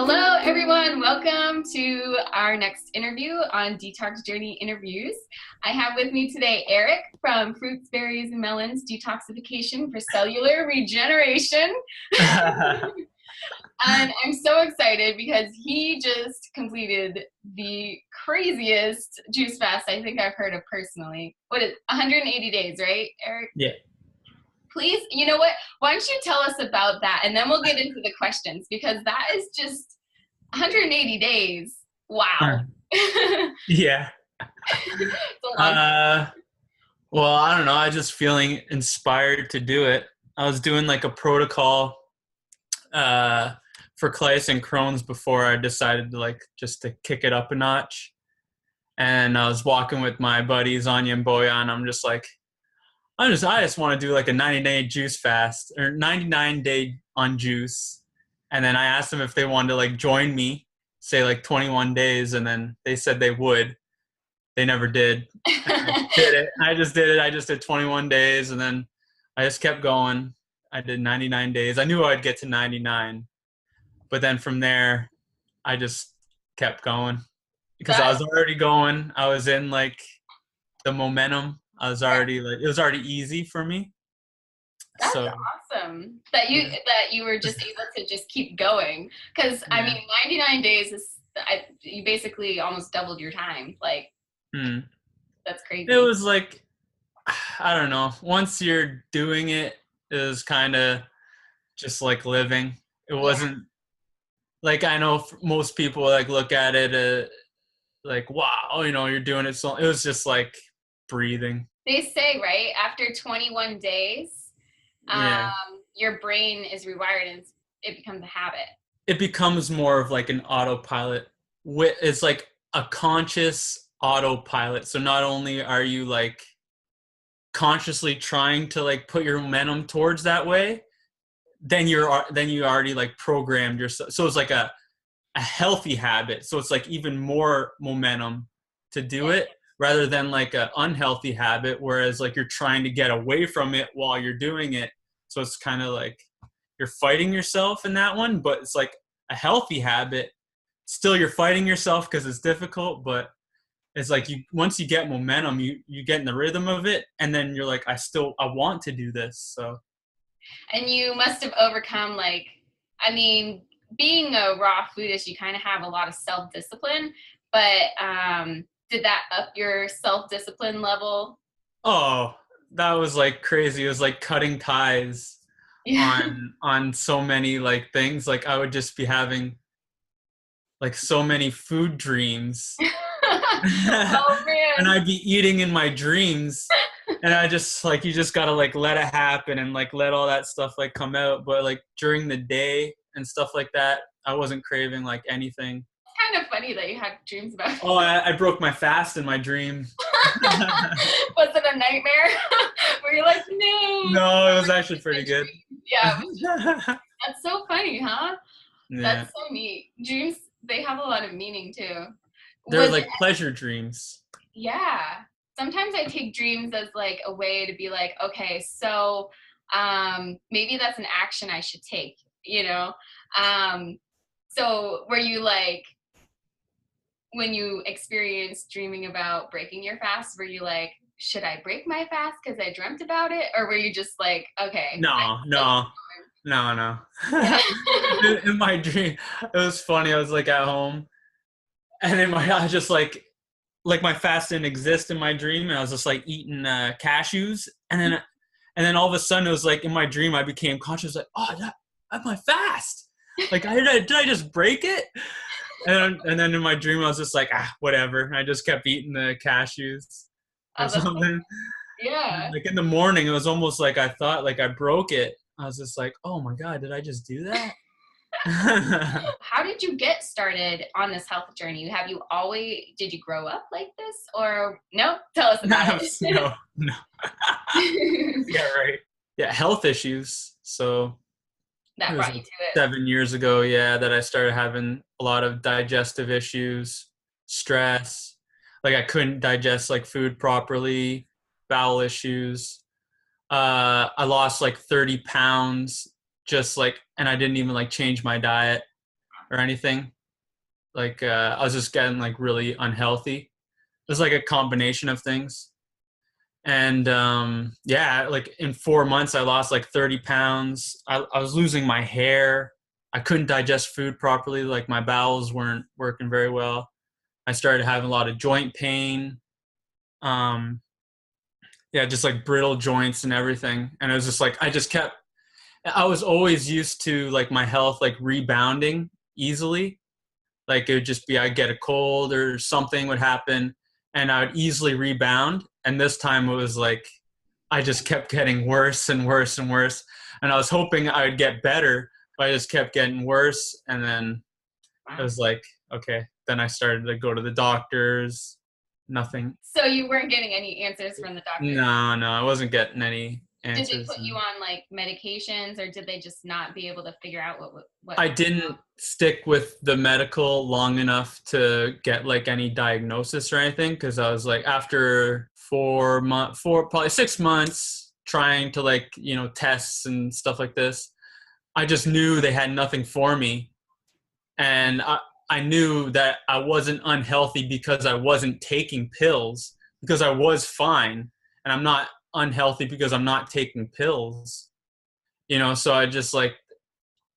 Hello, everyone. Welcome to our next interview on Detox Journey Interviews. I have with me today Eric from Fruits, Berries, and Melons Detoxification for Cellular Regeneration. And I'm so excited because he just completed the craziest juice fast I think I've heard of personally. What is 180 days, right, Eric? Yeah. Please, you know what? Why don't you tell us about that, and then we'll get into the questions, because that is just 180 days. Wow. Yeah. It's a long time. Well, I don't know. I just feeling inspired to do it. I was doing like a protocol for colitis and Crohn's before I decided to just to kick it up a notch. And I was walking with my buddies Anya and Boya, and I'm just like, I just want to do like a 90-day juice fast or 99-day on juice. And then I asked them if they wanted to like join me, say like 21 days, and then they said they would. They never did. I did it. I just did it. I just did 21 days, and then I just kept going. I did 99 days. I knew I'd get to 99, but then from there, I just kept going because I was already going. I was in like the momentum. I was already it was already easy for me. That's awesome that you were just able to just keep going, because I mean 99 days is you basically almost doubled your time. That's crazy. It was like, I don't know. Once you're doing it, it was kind of just like living. It wasn't like, I know most people like look at it like, wow, you're doing it. So it was just like breathing. They say, right, after 21 days, your brain is rewired and it becomes a habit. It becomes more of like an autopilot. It's like a conscious autopilot. So not only are you like consciously trying to like put your momentum towards that way, then you already like programmed yourself. So it's like a healthy habit. So it's like even more momentum to do it, rather than like an unhealthy habit, whereas like you're trying to get away from it while you're doing it. So it's kind of like you're fighting yourself in that one, but it's like a healthy habit. Still, you're fighting yourself because it's difficult, but it's like once you get momentum, you get in the rhythm of it, and then you're like, I want to do this. So. And you must have overcome being a raw foodist, you kind of have a lot of self-discipline, but did that up your self-discipline level? Oh, that was like crazy. It was like cutting ties on so many like things. Like I would just be having like so many food dreams. Oh man. And I'd be eating in my dreams. And I just like, you just gotta like let it happen and like let all that stuff like come out. But like during the day and stuff like that, I wasn't craving like anything. It's kind of funny that you had dreams about it. Oh, I broke my fast in my dream. Was it a nightmare? Where you're like, no. No, it was actually pretty good. Yeah. That's so funny, huh? Yeah. That's so neat. Dreams, they have a lot of meaning too. They're like pleasure dreams. Yeah. Sometimes I take dreams as like a way to be like, okay, so maybe that's an action I should take, So were you like, when you experienced dreaming about breaking your fast, were you like, should I break my fast because I dreamt about it? Or were you just like, okay. No. In my dream, it was funny. I was like at home, and I was just like my fast didn't exist in my dream, and I was just like eating cashews, and then all of a sudden it was like in my dream I became conscious, like, oh, that's my fast. Like, did I just break it? And then in my dream I was just like, whatever. And I just kept eating the cashews or something. Yeah. Like in the morning, it was almost like I thought like I broke it. I was just like, oh my God, did I just do that? How did you get started on this health journey? Did you grow up like this, or no? Tell us about it. No. Yeah, right. Yeah, health issues. So that brought you to it 7 years ago. Yeah, that I started having a lot of digestive issues, stress. Like I couldn't digest like food properly, bowel issues. I lost like 30 pounds and I didn't even like change my diet. or anything. Like I was just getting like really unhealthy. It was like a combination of things. And yeah, like in 4 months, I lost like 30 pounds. I was losing my hair. I couldn't digest food properly. Like my bowels weren't working very well. I started having a lot of joint pain. Yeah, just like brittle joints and everything. And it was just like, I was always used to like my health, like rebounding easily. Like it would just be, I'd get a cold or something would happen and I would easily rebound. And this time it was like, I just kept getting worse and worse and worse. And I was hoping I would get better, but I just kept getting worse. And then it was like, okay, then I started to go to the doctors, nothing. So you weren't getting any answers from the doctor? No, I wasn't getting any answers. Did they put you on like medications, or did they just not be able to figure out what I didn't stick with the medical long enough to get like any diagnosis or anything, because I was like, after probably 6 months trying to like, you know, tests and stuff like this, I just knew they had nothing for me. And I knew that I wasn't unhealthy because I wasn't taking pills, because I was fine. And I'm not unhealthy because I'm not taking pills, you know. So I just like,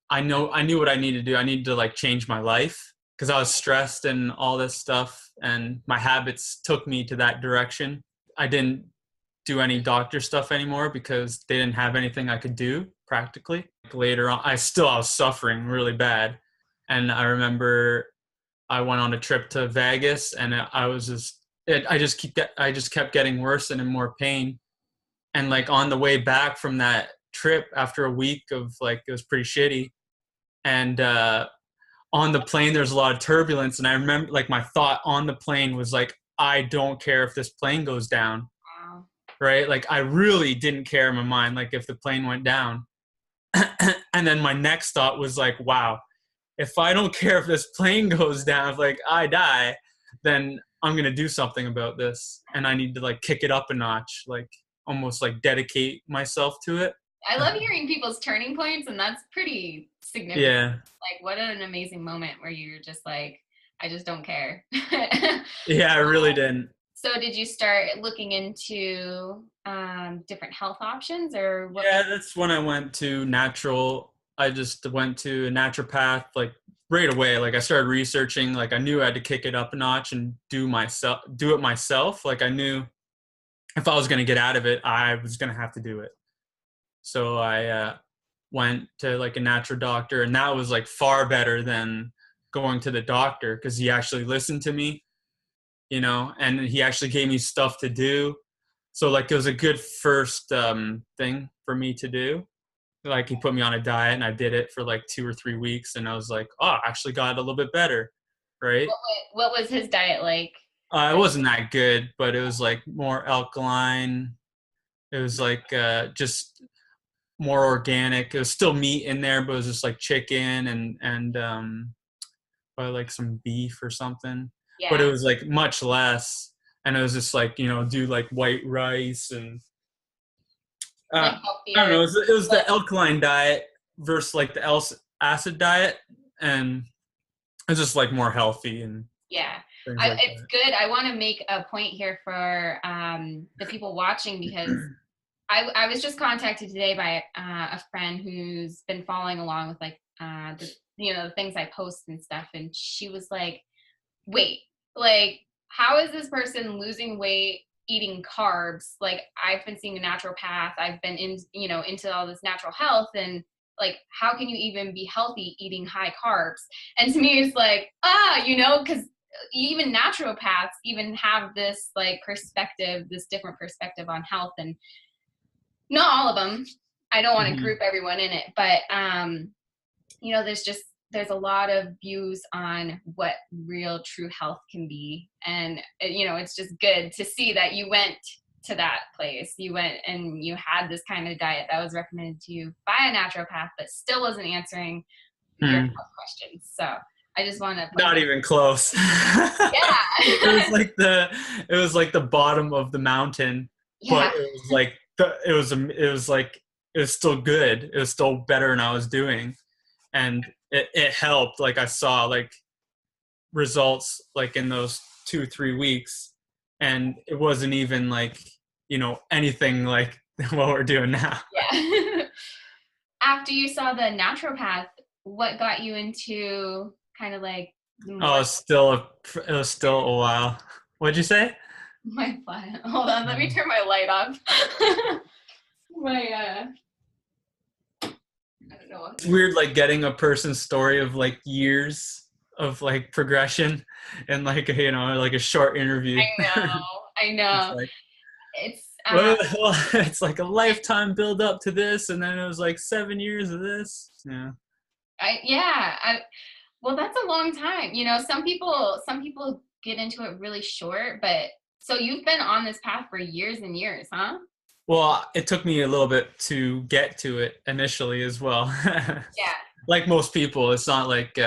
I knew what I needed to do. I needed to like change my life because I was stressed and all this stuff, and my habits took me to that direction. I didn't do any doctor stuff anymore because they didn't have anything I could do practically. Later on, I was suffering really bad. And I remember I went on a trip to Vegas, and I just kept getting worse and in more pain. And like on the way back from that trip, after a week of like, it was pretty shitty. And on the plane, there's a lot of turbulence. And I remember like my thought on the plane was like, I don't care if this plane goes down. Wow. Right? Like I really didn't care in my mind, like if the plane went down. And then my next thought was like, wow, if I don't care if this plane goes down, if like I die, then I'm going to do something about this. And I need to like kick it up a notch, like almost like dedicate myself to it. I love hearing people's turning points, and that's pretty significant. Yeah. Like what an amazing moment where you're just like, I just don't care. Yeah, I really didn't. So did you start looking into different health options, or what? Yeah, that's when I went to natural. I just went to a naturopath like right away. Like I started researching, like I knew I had to kick it up a notch and do it myself. Like I knew if I was going to get out of it, I was going to have to do it. So I went to like a natural doctor, and that was like far better than going to the doctor because he actually listened to me, you know, and he actually gave me stuff to do. So like it was a good first thing for me to do. Like he put me on a diet, and I did it for like 2 or 3 weeks, and I was like, oh, I actually got a little bit better, right? What was his diet like? It wasn't that good, but it was like more alkaline. It was like just more organic. It was still meat in there, but it was just like chicken and probably like some beef or something. Yeah. But it was like much less, and it was just like, you know, do like white rice and I don't know. It was the alkaline diet versus like the acid diet, and it's just like more healthy and yeah. It's good. I want to make a point here for the people watching, because I was just contacted today by a friend who's been following along with like the things I post and stuff, and she was like, wait, like how is this person losing weight eating carbs? Like I've been seeing a naturopath, I've been into all this natural health, and like how can you even be healthy eating high carbs? And to me it's like, because even naturopaths even have this like perspective, this different perspective on health, and not all of them. I don't want to group everyone in it, but there's a lot of views on what real true health can be. And it's just good to see that you went to that place. You went and you had this kind of diet that was recommended to you by a naturopath, but still wasn't answering your health questions. So I just want to not even close. Yeah. It was like the bottom of the mountain, but it was like it was still good. It was still better than I was doing. and it helped. Like I saw like results like in those 2-3 weeks, and it wasn't even like, you know, anything like what we're doing now. Yeah. After you saw the naturopath, what got you into kind of like more? Oh, it was still a while. What'd you say? My fly. Hold on, let me turn my light off. My I don't know. It's weird, like getting a person's story of like years of like progression and like, you know, like a short interview. I know. It's It's well, it's like a lifetime build up to this, and then it was like 7 years of this. well, that's a long time. You know, some people get into it really short, but so you've been on this path for years and years, huh? Well, it took me a little bit to get to it initially as well. Yeah. Like most people, it's not like,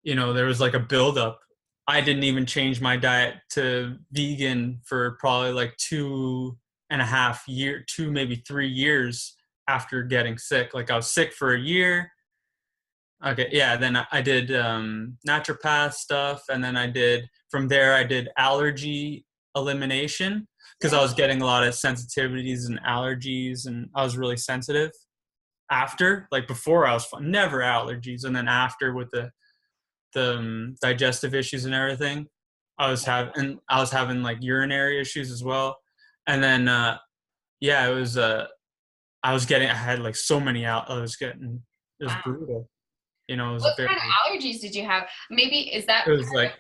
you know, there was like a buildup. I didn't even change my diet to vegan for probably like 2 maybe 3 years after getting sick. Like I was sick for a year. Okay, yeah, then I did naturopath stuff, and then from there I did allergy elimination, because I was getting a lot of sensitivities and allergies, and I was really sensitive after. Like before I was never allergies, and then after with the digestive issues and everything, I was having like urinary issues as well. And then yeah, it was I had like so many it was brutal. You know, it was What kind of allergies did you have? Maybe is that it was like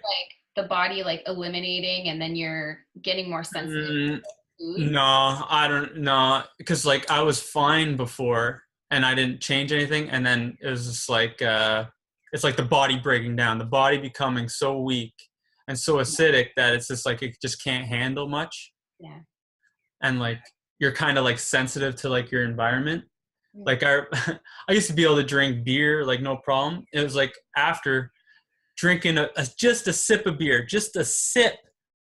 the body like eliminating, and then you're getting more sensitive to food? No, I don't know, because like I was fine before and I didn't change anything, and then it was just like it's like the body breaking down, the body becoming so weak and so acidic that it's just like it just can't handle much. Yeah. And like you're kind of like sensitive to like your environment. Like I I used to be able to drink beer like no problem. It was like after drinking just a sip of beer, just a sip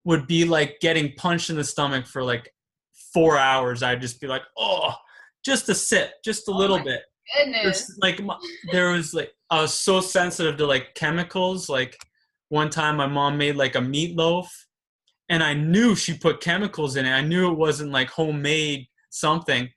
would be like getting punched in the stomach for like 4 hours. I'd just be like, oh, just a sip, just a little bit. Goodness. There was like, I was so sensitive to like chemicals. Like one time my mom made like a meatloaf, and I knew she put chemicals in it. I knew it wasn't like homemade something.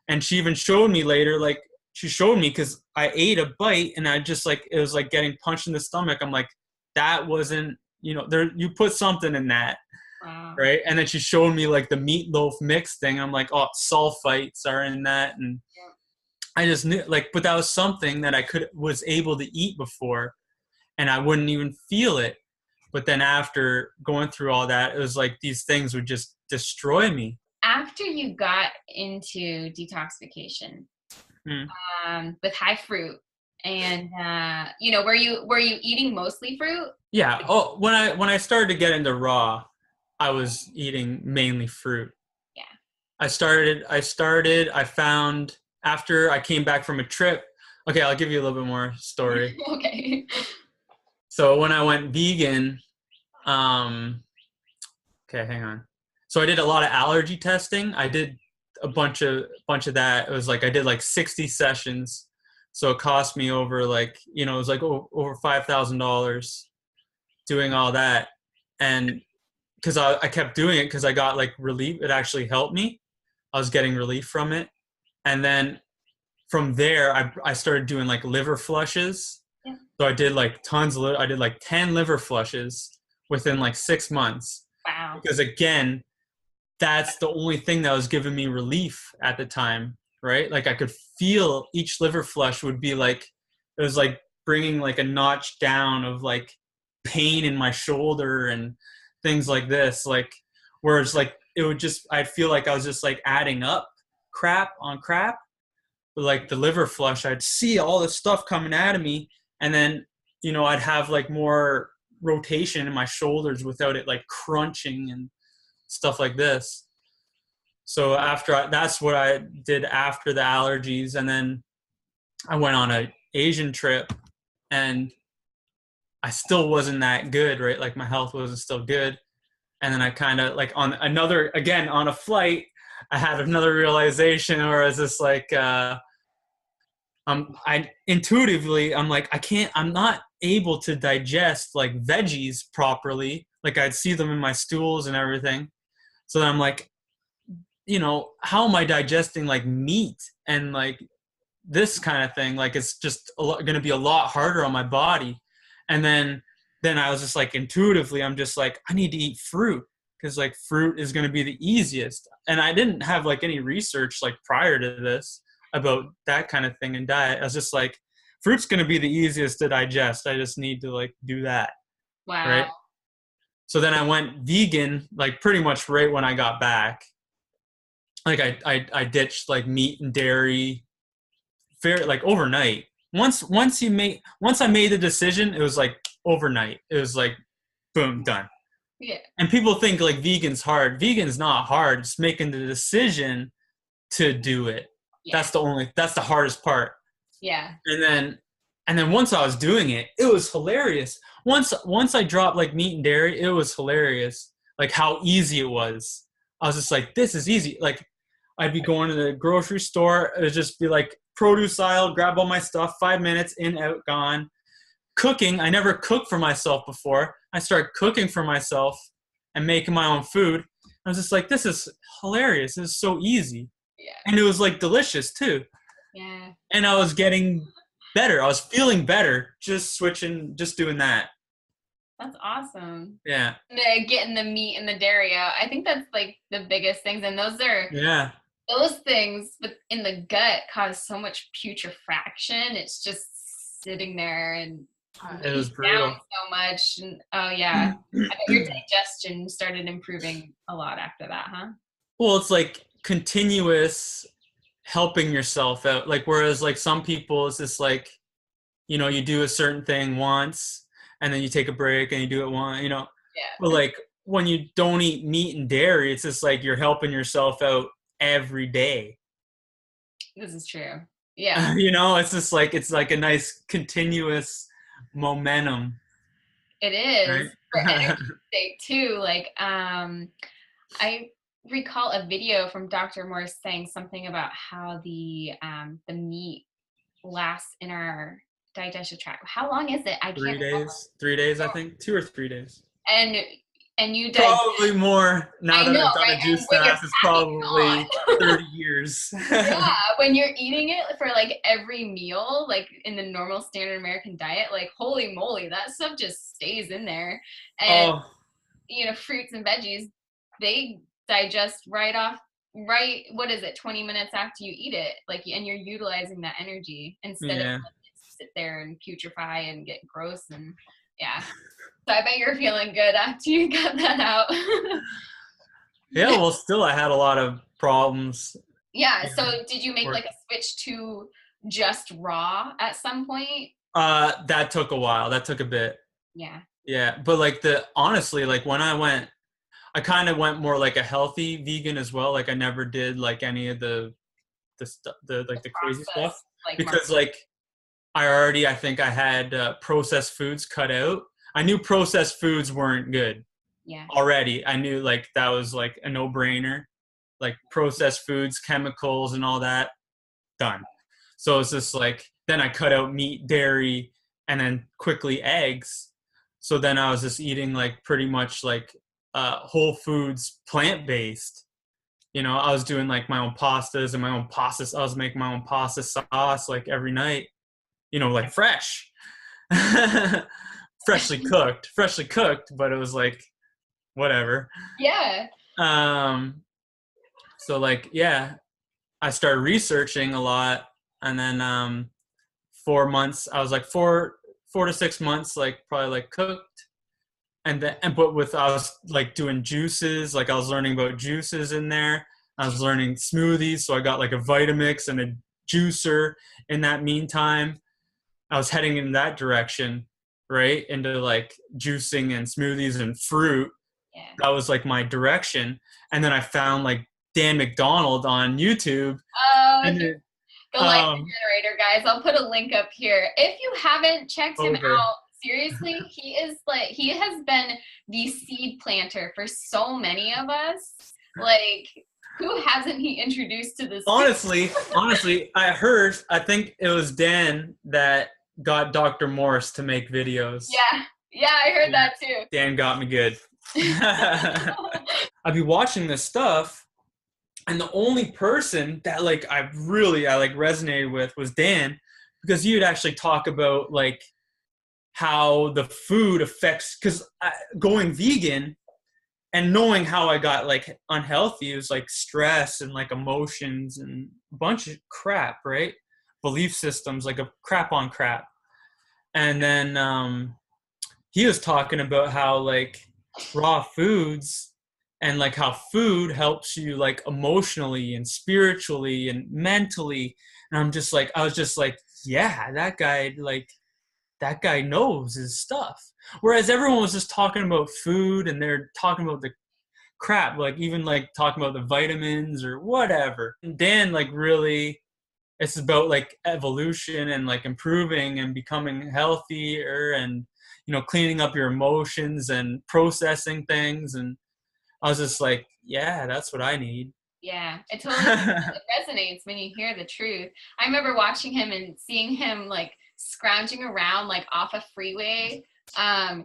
And she even showed me later, like she showed me, because I ate a bite and I just like, it was like getting punched in the stomach. I'm like, that wasn't, you know, you put something in that. Wow. Right. And then she showed me like the meatloaf mix thing. I'm like, oh, sulfites are in that. And I just knew, like, but that was something that was able to eat before, and I wouldn't even feel it. But then after going through all that, it was like these things would just destroy me. After you got into detoxification with high fruit, and you know, were you eating mostly fruit? Yeah. Oh, when I started to get into raw, I was eating mainly fruit. Yeah. I found, after I came back from a trip. Okay, I'll give you a little bit more story. Okay. So when I went vegan, okay, hang on. So I did a lot of allergy testing. I did a bunch of that. It was like I did like 60 sessions. So it cost me over like, you know, it was like over $5,000 doing all that. And because I kept doing it because I got like relief. It actually helped me. I was getting relief from it. And then from there, I started doing like liver flushes. Yeah. So I did like I did like 10 liver flushes within like 6 months. Wow. Because again, that's the only thing that was giving me relief at the time, right? Like I could feel each liver flush would be like, it was like bringing like a notch down of like pain in my shoulder and things like this. Like, whereas like, I'd feel like I was just like adding up crap on crap. But like the liver flush, I'd see all this stuff coming out of me, and then, you know, I'd have like more rotation in my shoulders without it like crunching and stuff like this. So that's what I did after the allergies. And then I went on an Asian trip, and I still wasn't that good, right? Like my health wasn't still good. And then I kind of like on a flight, I had another realization where I was just like, I intuitively, I'm like, I'm not able to digest like veggies properly. Like I'd see them in my stools and everything. So then I'm like, how am I digesting like meat and like this kind of thing? Like it's just going to be a lot harder on my body. And then I was just like, intuitively, I'm just like, I need to eat fruit because like fruit is going to be the easiest. And I didn't have like any research like prior to this about that kind of thing in diet. I was just like, fruit's going to be the easiest to digest. I just need to like do that. Wow. Right. So then I went vegan, like pretty much right when I got back. Like I ditched like meat and dairy like overnight. Once I made the decision, it was like overnight. It was like, boom, done. Yeah. And people think like vegan's hard. Vegan's not hard. It's making the decision to do it. Yeah. That's the hardest part. Yeah. And then once I was doing it, it was hilarious. Once I dropped like meat and dairy, it was hilarious. Like how easy it was. I was just like, this is easy. Like I'd be going to the grocery store. It would just be like produce aisle, grab all my stuff, 5 minutes, in, out, gone. Cooking, I never cooked for myself before. I started cooking for myself and making my own food. I was just like, this is hilarious. This is so easy. Yeah. And it was like delicious too. Yeah. And I was getting better. I was feeling better just doing that. That's awesome. Yeah. Getting the meat and the dairy out. I think that's like the biggest things. And those things in the gut cause so much putrefaction. It's just sitting there and it was brutal. Down so much. And I bet your digestion started improving a lot after that, huh? Well, it's like continuous helping yourself out. Like whereas like some people, it's just like, you do a certain thing once and then you take a break and you do it once, Yeah. But like when you don't eat meat and dairy, it's just like you're helping yourself out every day. This is true. Yeah. It's just like, it's like a nice continuous momentum. It is. Right? For energy sake too. Like, I recall a video from Dr. Morse saying something about how the meat lasts in our digestive tract. How long is it? I can't remember. 3 days, I think. 2 or 3 days. And you probably more now that I've done a juice fast. It's probably 30 years. Yeah, when you're eating it for like every meal, like in the normal standard American diet, like holy moly, that stuff just stays in there. And fruits and veggies, they digest right, what is it, 20 minutes after you eat it, like, and you're utilizing that energy instead of sit there and putrefy and get gross. And so I bet you're feeling good after you got that out. Yeah, well, still I had a lot of problems. Yeah, so did you make like a switch to just raw at some point? That took a while. That took a bit. Yeah, but like honestly, like when I kind of went more like a healthy vegan as well. Like I never did like any of the crazy stuff, like because like I think I had processed foods cut out. I knew processed foods weren't good. Yeah. Already, I knew like that was like a no-brainer. Like processed foods, chemicals, and all that, done. So it's just like then I cut out meat, dairy, and then quickly eggs. So then I was just eating like pretty much like whole foods, plant-based. I was doing like my own pastas and my own pastas. I was making my own pasta sauce like every night. Like fresh. freshly cooked, but it was like whatever. Yeah. So like I started researching a lot, and then 4 months, I was like 4 to 6 months like probably like cooked, but I was like doing juices, like I was learning about juices in there. I was learning smoothies, so I got like a Vitamix and a juicer in that meantime. I was heading in that direction, right? Into like juicing and smoothies and fruit. Yeah. That was like my direction. And then I found like Dan McDonald on YouTube. The Life Generator, guys. I'll put a link up here. If you haven't checked him out, seriously, he has been the seed planter for so many of us. Like, Who hasn't he introduced to this? Honestly, I think it was Dan that got Dr. Morse to make videos. Yeah, I heard that too. Dan got me good. I'd be watching this stuff, and the only person that like I resonated with was Dan, because you'd actually talk about like how the food affects, because going vegan and knowing how I got like unhealthy, it was like stress and like emotions and a bunch of crap, right? Belief systems, like a crap on crap. And then he was talking about how like raw foods and like how food helps you like emotionally and spiritually and mentally. And I was just like, yeah, that guy knows his stuff. Whereas everyone was just talking about food and they're talking about the crap, like even like talking about the vitamins or whatever. And Dan like really, it's about like evolution and like improving and becoming healthier and, you know, cleaning up your emotions and processing things. And I was just like, yeah, that's what I need. Yeah, it totally resonates when you hear the truth. I remember watching him and seeing him like scrounging around like off a freeway,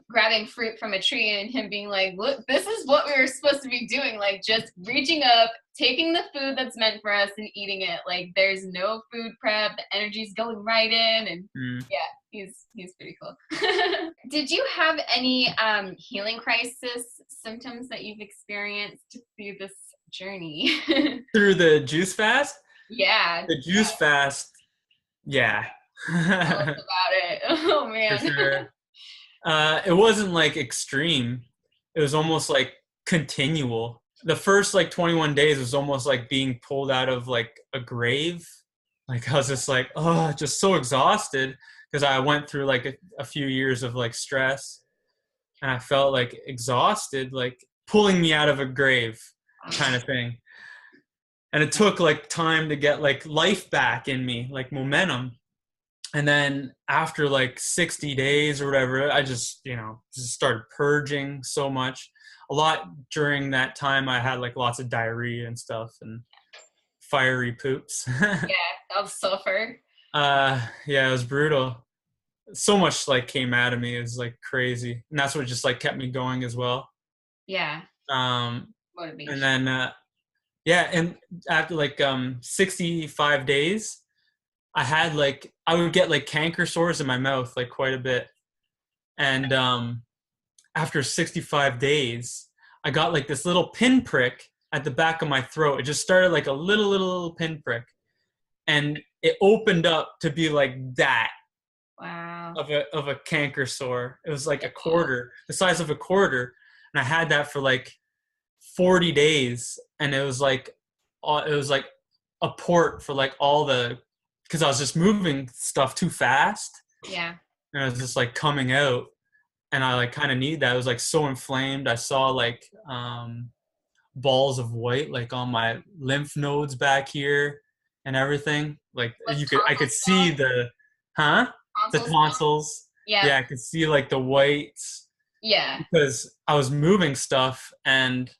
grabbing fruit from a tree, and him being like, look, this is what we were supposed to be doing, like just reaching up, taking the food that's meant for us and eating it. Like there's no food prep, the energy's going right in. And yeah, he's pretty cool. Did you have any healing crisis symptoms that you've experienced through this journey? Through the juice fast? Yeah. The juice fast, yeah. Tell us about it. Oh man. For sure. It wasn't like extreme. It was almost like continual. The first like 21 days was almost like being pulled out of like a grave. Like I was just like, oh, just so exhausted because I went through like a few years of like stress, and I felt like exhausted, like pulling me out of a grave kind of thing. And it took like time to get like life back in me, like momentum. And then after like 60 days or whatever, I just started purging so much. A lot during that time, I had like lots of diarrhea and stuff and fiery poops. Yeah, of sulfur. Yeah, it was brutal. So much like came out of me. It was like crazy. And that's what just like kept me going as well. Yeah. Motivation. And then, and after like 65 days, I would get like canker sores in my mouth like quite a bit. And after 65 days, I got like this little pinprick at the back of my throat. It just started like a little pinprick. And it opened up to be like that. Wow. Of a canker sore. It was like a quarter, the size of a quarter. And I had that for like 40 days. And it was like a port for like all the, because I was just moving stuff too fast. Yeah. And it was just like coming out. And I like kind of need that. It was like so inflamed. I saw like balls of white like on my lymph nodes back here and everything. Like I could see the tonsils. Yeah, I could see like the whites. Yeah. Because I was moving stuff and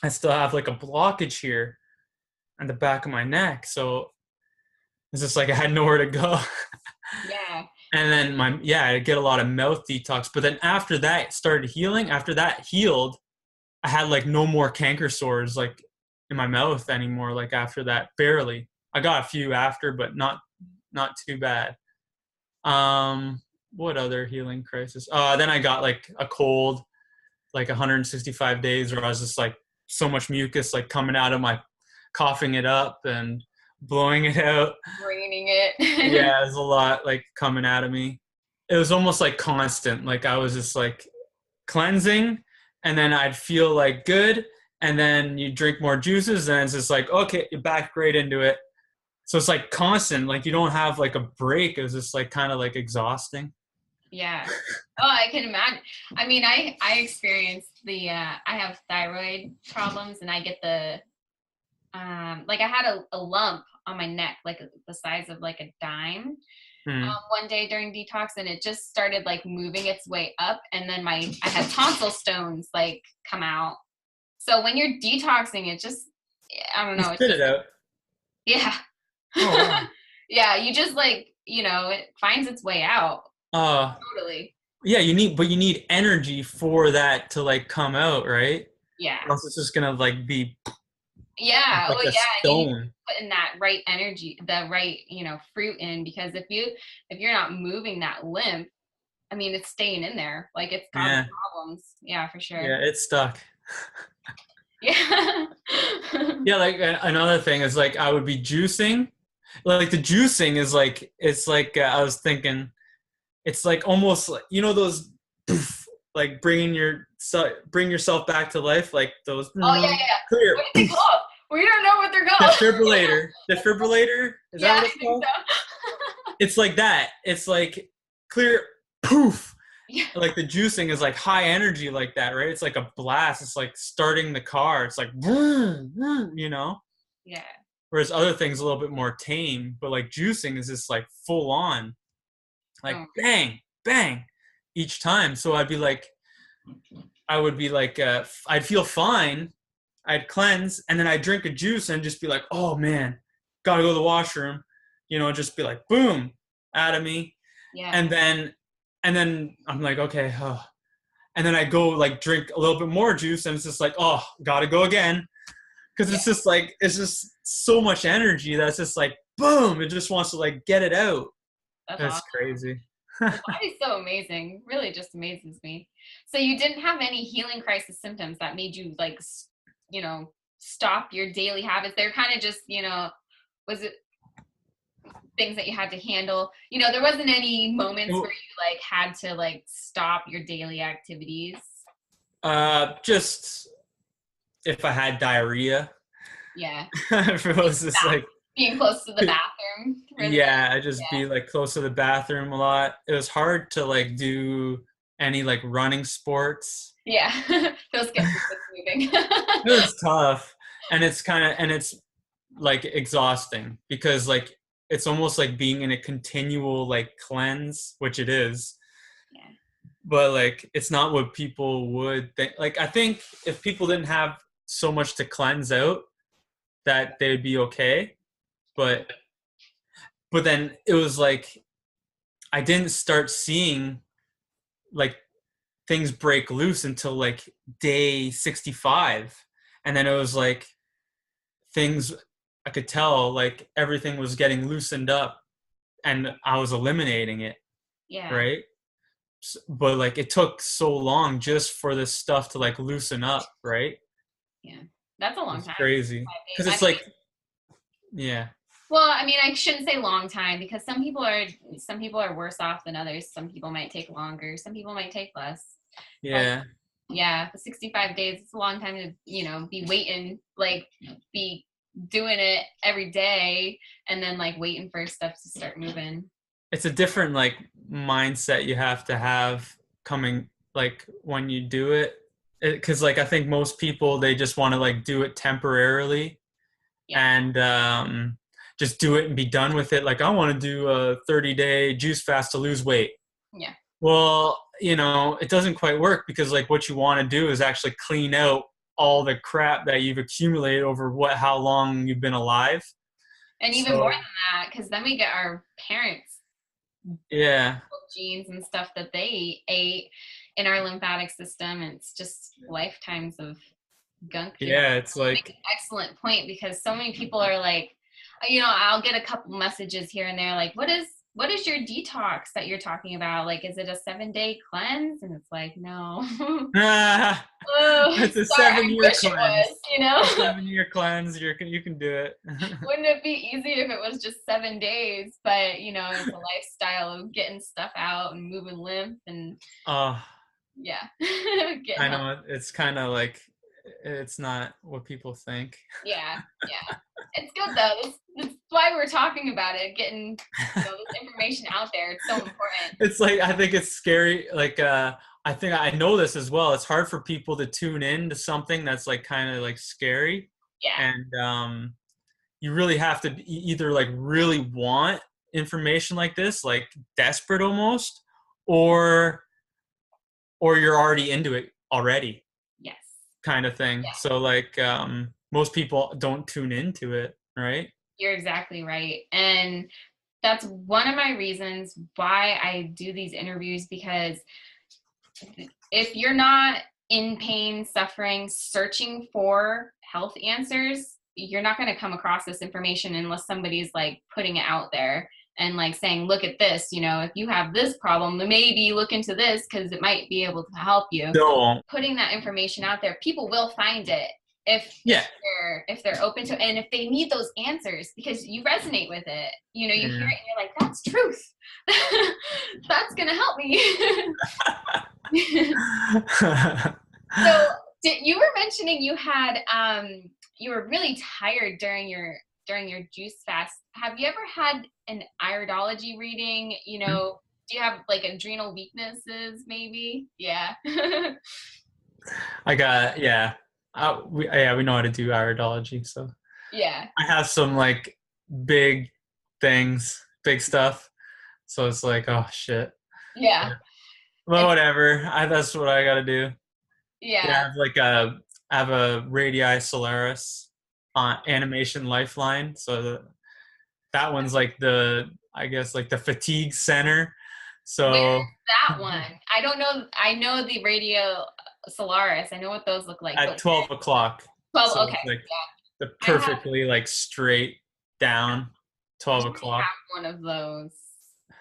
I still have like a blockage here on the back of my neck. So it's just like I had nowhere to go. Yeah. And then I get a lot of mouth detox. But then after that started healing, after that healed, I had like no more canker sores like in my mouth anymore. Like after that, barely. I got a few after, but not too bad. What other healing crisis? Then I got like a cold, like 165 days where I was just like so much mucus like coming out of my, coughing it up and blowing it out. Draining it. Yeah, there's a lot like coming out of me. It was almost like constant. Like I was just like cleansing and then I'd feel like good. And then you drink more juices and it's just like, okay, you're back right into it. So it's like constant, like you don't have like a break. It was just like kind of like exhausting. Yeah. Oh, I can imagine. I mean, I experienced I have thyroid problems and I get the, like I had a lump on my neck, like the size of like a dime, one day during detox, and it just started like moving its way up. And then I had tonsil stones like come out. So when you're detoxing, I don't You know. It's spit just, it out. yeah. Oh wow. Yeah, you just like, it finds its way out. Uh, Totally. yeah, you need energy for that to like come out, right? Yeah. Or else it's just gonna like be Yeah. like Oh a yeah. And you stone. put in that right energy, the right, fruit in, because if you're not moving that lymph, I mean, it's staying in there. Like it's causing Yeah, problems. Yeah, for sure. yeah, it's stuck. Yeah. Yeah, like another thing is like I would be juicing. Like the juicing is like it's like I was thinking it's like almost like those poof, like bring yourself back to life like those Oh yeah, yeah. What clear is it called? We don't know what they're called. defibrillator is that Yeah, what I it's think called? so. It's like that. It's like clear poof. Yeah. Like the juicing is like high energy like that, right? It's like a blast. It's like starting the car. It's like vroom, vroom, Yeah. Whereas other things a little bit more tame, but like juicing is just like full on, like Oh, bang, bang, each time. So I would be like, I'd feel fine, I'd cleanse, and then I'd drink a juice and just be like, oh man, gotta go to the washroom, just be like, boom, out of me, yeah. and then I'm like, okay, oh. And then I go like drink a little bit more juice, and it's just like, oh, gotta go again. Because it's just like it's just so much energy that's just like boom, it just wants to like get it out. That's That's awesome. crazy. The body's so amazing. Really just amazes me. So you didn't have any healing crisis symptoms that made you like, stop your daily habits? They're kind of just, was it things that you had to handle? There wasn't any moments where you like had to like stop your daily activities? Just if I had diarrhea. Yeah. If it was just like Being close to the bathroom. Really? yeah, I just Yeah. be like close to the bathroom a lot. It was hard to like do any like running sports. Yeah. Those get moving. It was tough. And it's like exhausting because like it's almost like being in a continual like cleanse, which it is. Yeah. But like it's not what people would think. Like I think if people didn't have so much to cleanse out, that they'd be okay. But then it was like I didn't start seeing like things break loose until like day 65. And then it was like things I could tell like everything was getting loosened up and I was eliminating it. Yeah. Right. But like it took so long just for this stuff to like loosen up. Right. Yeah. That's a long It's time. crazy. Because it's like, yeah. Well, I mean, I shouldn't say long time because some people are worse off than others. Some people might take longer. Some people might take less. Yeah. But yeah, the 65 days, it's a long time to, be waiting, like be doing it every day and then like waiting for stuff to start moving. It's a different like mindset you have to have coming like when you do it. Because like I think most people they just want to like do it temporarily and just do it and be done with it. Like I want to do a 30-day juice fast to lose weight. Yeah. Well, it doesn't quite work because like what you want to do is actually clean out all the crap that you've accumulated over how long you've been alive. And even more than that, because then we get our parents genes and stuff that they ate in our lymphatic system, and it's just lifetimes of gunk. It's like an excellent point because so many people are like, I'll get a couple messages here and there like, what is your detox that you're talking about? Like, is it a 7-day cleanse? And it's like, no. It's a 7-year cleanse. It was, a 7-year cleanse. You can do it. Wouldn't it be easy if it was just 7 days? But it's a lifestyle of getting stuff out and moving lymph and yeah. I know it's kind of like it's not what people think. Yeah. It's good though. That's why we're talking about it, getting this information out there. It's so important. It's like I think it's scary. Like I think I know this as well. It's hard for people to tune in to something that's like kind of like scary. Yeah. And you really have to either like really want information like this, like desperate almost, or you're already into it already. Yes. Kind of thing. Yeah. So like most people don't tune into it, right? You're exactly right. And that's one of my reasons why I do these interviews, because if you're not in pain, suffering, searching for health answers, you're not going to come across this information unless somebody's like putting it out there and like saying, look at this, you know, if you have this problem, then maybe look into this because it might be able to help you. Don't. Putting that information out there, people will find it if they're open to it, and if they need those answers because you resonate with it. You know, you hear it and you're like, that's truth. That's going to help me. So you were mentioning you had you were really tired during your juice fast. Have you ever had an iridology reading? You know, do you have like adrenal weaknesses maybe? Yeah. I got we know how to do iridology, so yeah. I have some like big things, big stuff. So it's like, oh shit. Yeah. Well, whatever. That's what I gotta do. Yeah. I have a radii solaris animation lifeline. So that one's like I guess like the fatigue center. So where's that one? I don't know. I know the radio Solaris. I know what those look like. At 12 o'clock. 12, so okay. Like the perfectly like straight down 12 o'clock. I have one of those.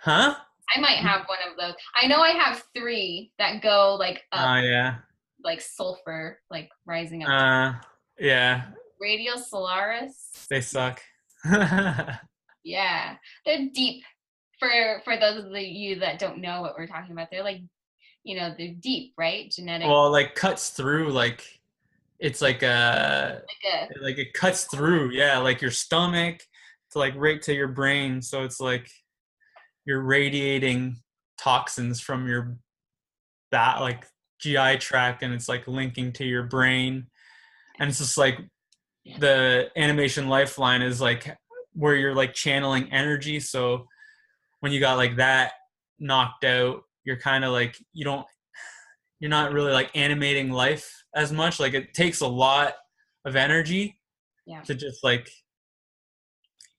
Huh? I might have one of those. I know I have 3 that go like up. Like sulfur, like rising up. Yeah. Radio Solaris. They suck. Yeah. They're deep. For those of you that don't know what we're talking about, they're like, you know, they're deep, right? Genetic. Well, like cuts through, like it's like it cuts through, like your stomach to like right to your brain. So it's like you're radiating toxins from your like GI tract, and it's like linking to your brain. And it's just like the animation lifeline is like where you're like channeling energy. So when you got like that knocked out, you're kind of like, you're not really like animating life as much. Like it takes a lot of energy to just like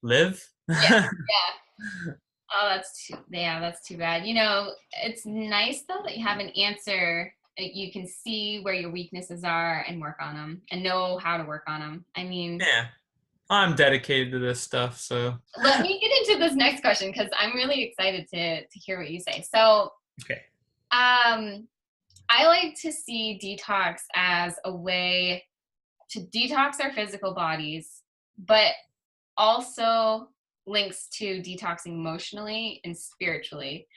live. Yeah. Oh, that's too bad. You know, it's nice though that you have an answer. You can see where your weaknesses are and work on them and know how to work on them. I mean, I'm dedicated to this stuff, so let me get into this next question because I'm really excited to hear what you say. So, I like to see detox as a way to detox our physical bodies, but also links to detoxing emotionally and spiritually.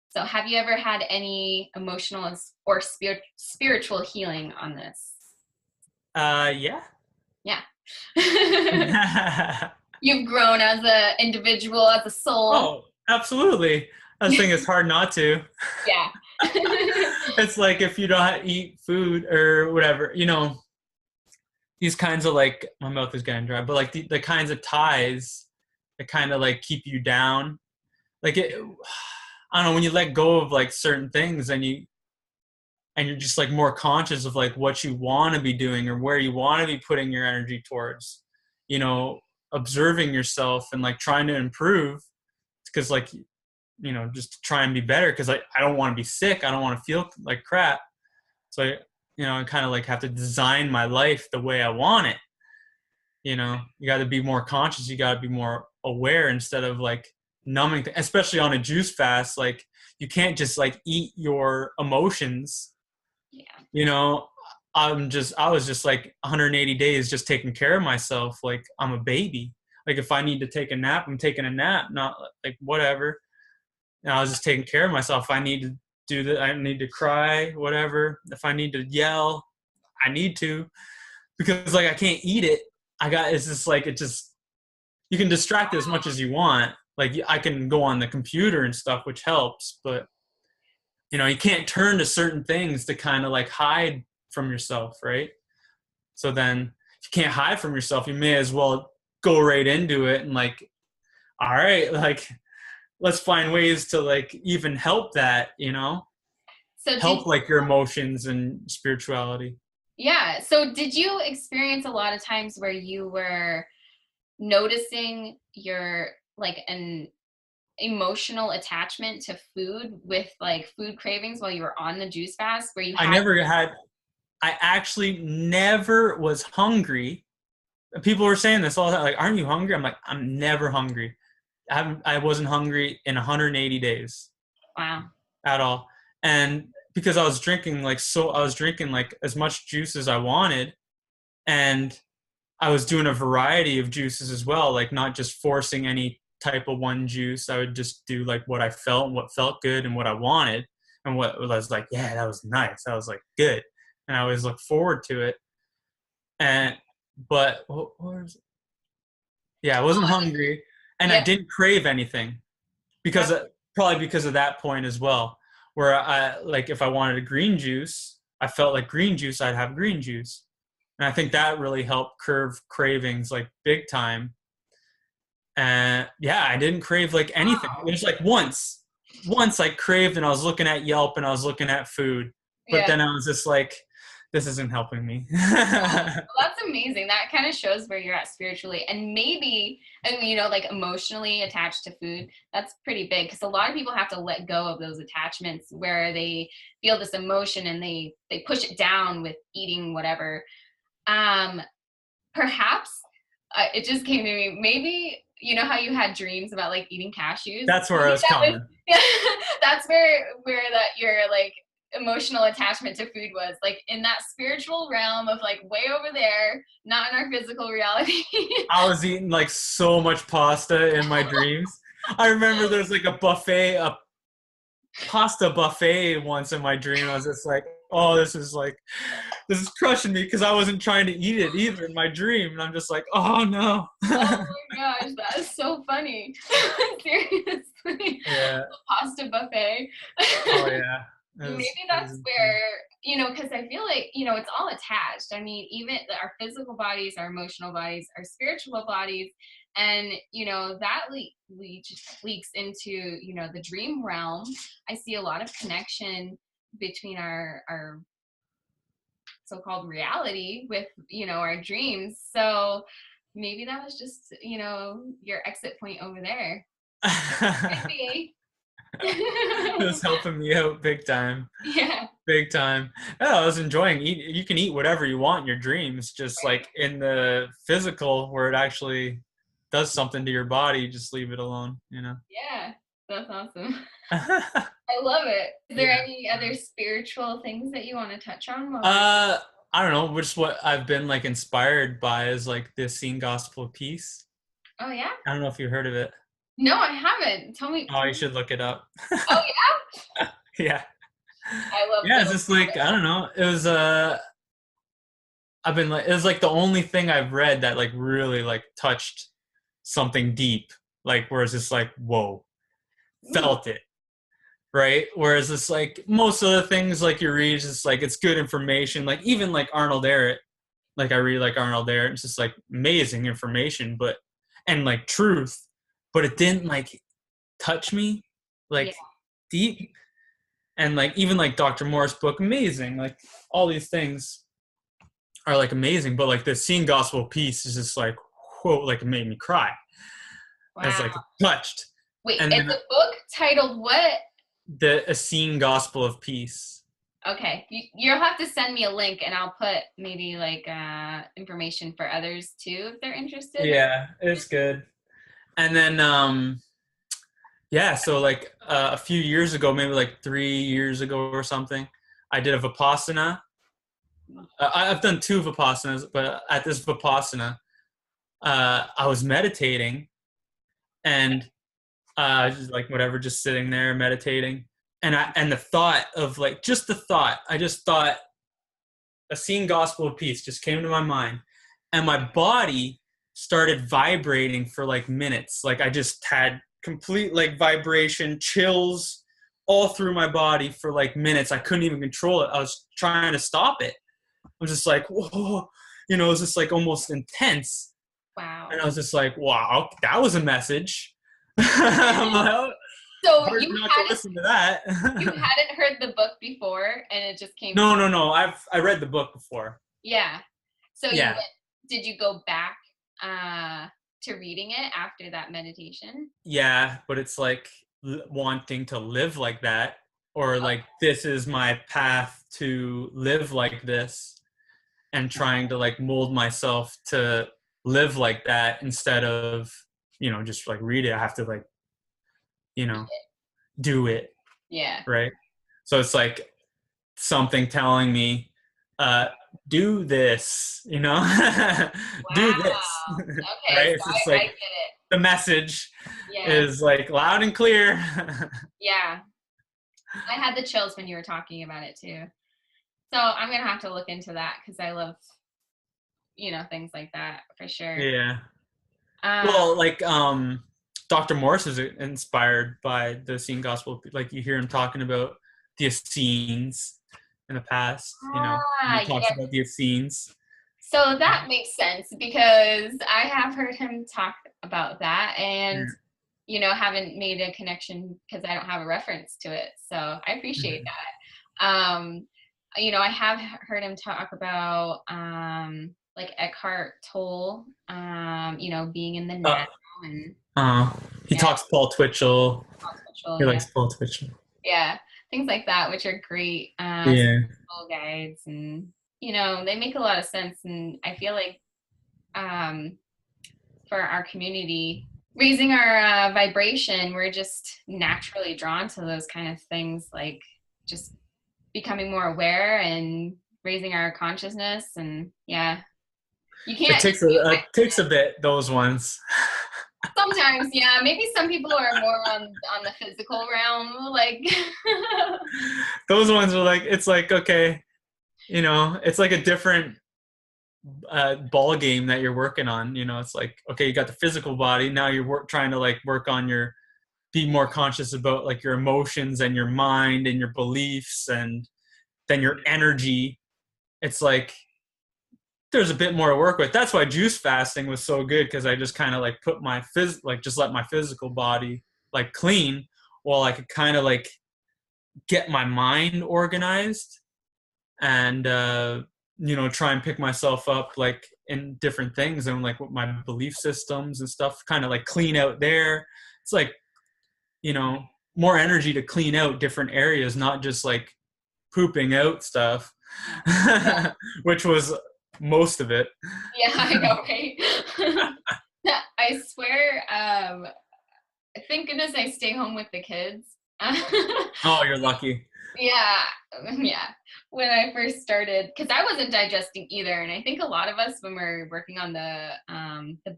So, have you ever had any emotional or spiritual healing on this? Yeah. You've grown as an individual, as a soul. Oh, absolutely. I was thinking it's hard not to. Yeah. It's like if you don't eat food or whatever, you know, these kinds of like, my mouth is getting dry, but like the kinds of ties that kind of like keep you down. Like I don't know, when you let go of like certain things and you're just like more conscious of like what you want to be doing or where you want to be putting your energy towards, you know, observing yourself and like trying to improve, because like, you know, just to try and be better, because I don't want to be sick. I don't want to feel like crap. So I kind of like have to design my life the way I want it. You know, you got to be more conscious. You got to be more aware instead of like numbing, especially on a juice fast. Like you can't just like eat your emotions. You know, I was just like 180 days just taking care of myself. Like I'm a baby. Like if I need to take a nap, I'm taking a nap, not like whatever. And I was just taking care of myself. If I need to do that, I need to cry, whatever. If I need to yell, I need to, because like I can't eat it. It's just like, you can distract it as much as you want. Like I can go on the computer and stuff, which helps, but you know, you can't turn to certain things to kind of like hide from yourself, right? So then if you can't hide from yourself, you may as well go right into it and like, all right, like let's find ways to like even help that, you know, so help like your emotions and spirituality. Yeah. So did you experience a lot of times where you were noticing your like an emotional attachment to food with like food cravings while you were on the juice fast where you I had never had, I actually never was hungry. People were saying this all the time, like, aren't you hungry? I'm like, I'm never hungry. I wasn't hungry in 180 days. wow. At all. And because I was drinking I was drinking like as much juice as I wanted, and I was doing a variety of juices as well, like not just forcing any type of one juice. I would just do like what I felt and what felt good and what I wanted, and what I was like, yeah, that was nice. I was like, good. And I always look forward to it. And but what was it? Yeah, I wasn't hungry, and I Yeah. didn't crave anything because probably because of that point as well, where I like if I wanted a green juice, I felt like green juice, I'd have green juice, and I think that really helped curb cravings like big time. And yeah, I didn't crave like anything. It was like once I craved, and I was looking at Yelp and I was looking at food, but Yeah. then I was just like, this isn't helping me. Well, that's amazing. That kind of shows where you're at spiritually, and maybe, and you know, like emotionally attached to food. That's pretty big because a lot of people have to let go of those attachments where they feel this emotion and they push it down with eating whatever. Um, Perhaps it just came to me. Maybe you know how you had dreams about like eating cashews. That's where I Maybe was coming. yeah, that's where that your like emotional attachment to food was like in that spiritual realm of like way over there, not in our physical reality. I was eating like so much pasta in my dreams. I remember there's like a pasta buffet once in my dream. I was just like, oh, this is crushing me because I wasn't trying to eat it either in my dream. And I'm just like, oh no. Oh my gosh, that is so funny. Seriously. Yeah. Pasta buffet. Oh yeah. Maybe that's where, you know, because I feel like, you know, it's all attached. I mean, even our physical bodies, our emotional bodies, our spiritual bodies, and, you know, that leaks into, you know, the dream realm. I see a lot of connection between our so-called reality with, you know, our dreams. So maybe that was just, you know, your exit point over there. Could be. It was helping me out big time. Yeah. Big time. Oh, I was enjoying eat. You can eat whatever you want in your dreams, just like in the physical where it actually does something to your body, just leave it alone, you know? Yeah, that's awesome. I love it. Is there any other spiritual things that you want to touch on? I don't know, which what I've been like inspired by is like the Essene Gospel of Peace. Oh yeah? I don't know if you heard of it. No, I haven't. Tell me. Oh, you should look it up. Oh yeah? Yeah. I love Yeah, it's just like, I don't know. It was I've been like, it was like the only thing I've read that like really like touched something deep. Like where it's just like, whoa, felt it. Right? Whereas it's like most of the things like you read, it's like it's good information. Like even like Arnold Ehret, like I really like Arnold Ehret. It's just like amazing information, but and like truth, but it didn't like touch me like deep. And like even like Dr. Moore's book, amazing. Like all these things are like amazing, but like the Essene Gospel piece is just like whoa, like it made me cry. Wow. It's like touched. Wait, and it's a book titled what? The Essene Gospel of Peace. Okay, you'll have to send me a link, and I'll put maybe like information for others too if they're interested. Yeah, it's good. And then yeah, so like a few years ago, maybe like 3 years ago or something, I did a Vipassana. I've done 2 Vipassanas, but at this Vipassana, I was meditating and just like whatever, just sitting there meditating. And the thought of like, just the thought, I just thought Essene Gospel of Peace just came to my mind. And my body started vibrating for like minutes. Like I just had complete like vibration, chills all through my body for like minutes. I couldn't even control it. I was trying to stop it. I was just like, whoa, you know, it was just like almost intense. Wow. And I was just like, wow, that was a message. I'm like, so you hadn't listen to that. You hadn't heard the book before, and it just came. No. I read the book before. Yeah. So Yeah. did you go back to reading it after that meditation? Yeah, but it's like wanting to live like that, or like this is my path to live like this, and trying to like mold myself to live like that instead of, just like read it. I have to like, do it. Yeah. Right. So it's like something telling me, do this, do this. Wow. Okay, Right. so It's I like get it. the message Yeah. is like loud and clear. Yeah. I had the chills when you were talking about it too. So I'm gonna have to look into that because I love, things like that for sure. Yeah. Well, like Dr. Morse is inspired by the Essene Gospel. Like you hear him talking about the Essenes in the past. He talks yes. about the Essenes. So that makes sense because I have heard him talk about that and, haven't made a connection because I don't have a reference to it. So I appreciate that. I have heard him talk about like Eckhart Tolle, being in the now and he talks Paul Twitchell. He likes yeah. Paul Twitchell. Yeah, things like that, which are great. Yeah. Guides and they make a lot of sense, and I feel like for our community, raising our vibration, we're just naturally drawn to those kind of things, like just becoming more aware and raising our consciousness. And yeah, you can't. It takes a bit, those ones. Sometimes, yeah. Maybe some people are more on the physical realm, like those ones are like, it's like, okay, it's like a different ball game that you're working on. It's like, okay, you got the physical body, now you're trying to like work on be more conscious about like your emotions and your mind and your beliefs, and then your energy. It's like there's a bit more to work with. That's why juice fasting was so good, because I just kind of like put my just let my physical body like clean, while I could kind of like get my mind organized and try and pick myself up like in different things, and like with my belief systems and stuff, kind of like clean out there. It's like, more energy to clean out different areas, not just like pooping out stuff, which was most of it. Yeah, I know, right? I swear, thank goodness I stay home with the kids. Oh, you're lucky. Yeah. When I first started, because I wasn't digesting either, and I think a lot of us, when we're working on the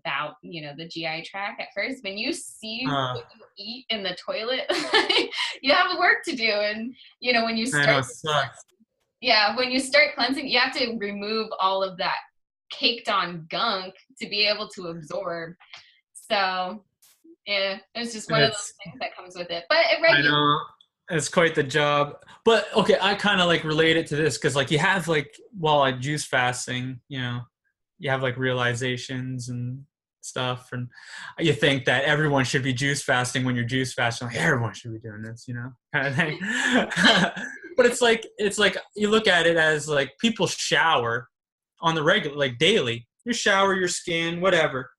bowel, the GI tract at first, when you see what you eat in the toilet, you have work to do, and when you start, I know, it sucks. Yeah, when you start cleansing, you have to remove all of that caked on gunk to be able to absorb. So yeah, it's just one of those things that comes with it. But I know. It's quite the job. But okay, I kind of like relate it to this, because like you have like, while like juice fasting, you have like realizations and stuff, and you think that everyone should be juice fasting when you're juice fasting. Like everyone should be doing this, kind of thing. But it's like you look at it as like people shower on the regular, like daily. You shower your skin, whatever.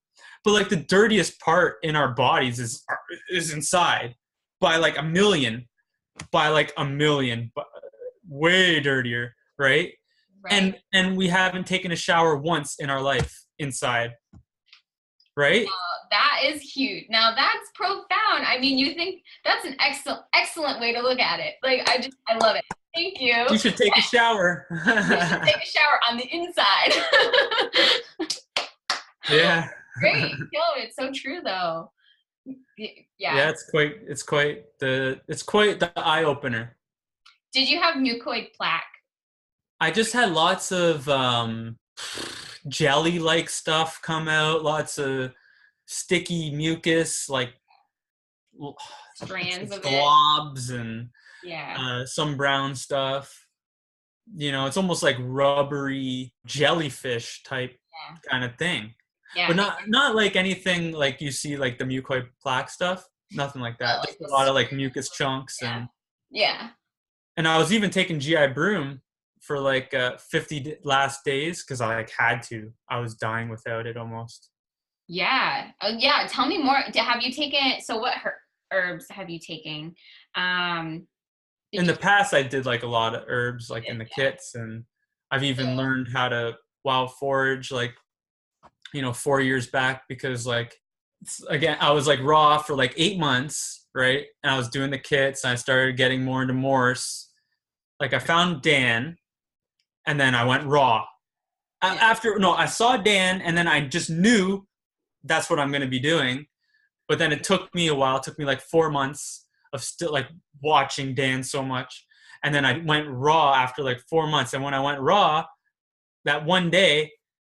But like the dirtiest part in our bodies is inside by like a million, way dirtier, right? And we haven't taken a shower once in our life inside, right? That is huge. Now that's profound. I mean, you think that's an excellent way to look at it. Like I love it. Thank you. You should take a shower. You should take a shower on the inside. Yeah. Great. Yo, it's so true though. Yeah, it's quite the eye opener. Did you have mucoid plaque? I just had lots of jelly like stuff come out, lots of sticky mucus, like strands of globs, and some brown stuff. It's almost like rubbery jellyfish type kind of thing. Yeah. But not like anything like you see like the mucoid plaque stuff. Nothing like that. Just a lot of like mucus chunks and. Yeah. And I was even taking GI Broom for like 50 last days because I like had to. I was dying without it almost. Yeah. Yeah. Tell me more. Have you taken, so what herbs have you taken? In the past, I did like a lot of herbs like in the kits, and I've even learned how to wild forage like, 4 years back because like, again, I was like raw for like 8 months, right? And I was doing the kits and I started getting more into Morse. Like I found Dan and then I went raw. I saw Dan and then I just knew that's what I'm going to be doing. But then it took me a while. It took me like 4 months of still like watching Dan so much. And then I went raw after like 4 months. And when I went raw that one day,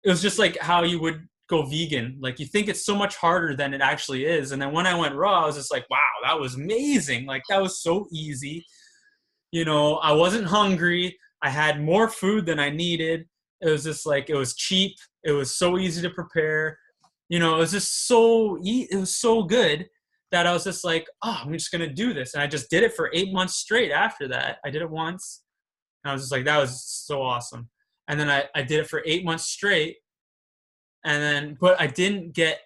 it was just like how you would go vegan. Like you think it's so much harder than it actually is. And then when I went raw, I was just like, wow, that was amazing. Like that was so easy. I wasn't hungry. I had more food than I needed. It was just like, it was cheap. It was so easy to prepare. It was just it was so good that I was just like, oh, I'm just going to do this. And I just did it for 8 months straight after that. I did it once. And I was just like, that was so awesome. And then I did it for 8 months straight. But I didn't get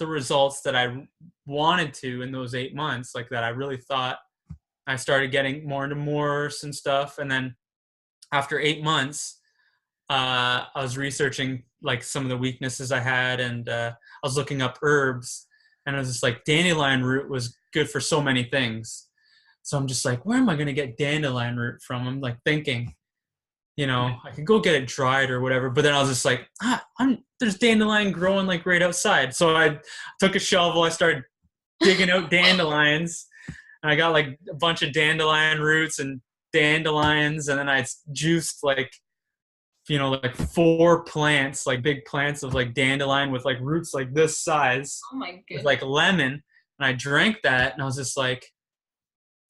the results that I wanted to in those 8 months, like that I really thought. I started getting more into Morse and stuff. And then after 8 months, I was researching like some of the weaknesses I had, and I was looking up herbs, and I was just like, dandelion root was good for so many things. So I'm just like, where am I going to get dandelion root from? I'm like thinking, I could go get it dried or whatever. But then I was just like, there's dandelion growing like right outside. So I took a shovel, I started digging out dandelions, and I got like a bunch of dandelion roots and dandelions, and then I juiced like 4 plants, like big plants of like dandelion with like roots like this size. Oh my goodness. With like lemon, and I drank that, and I was just like,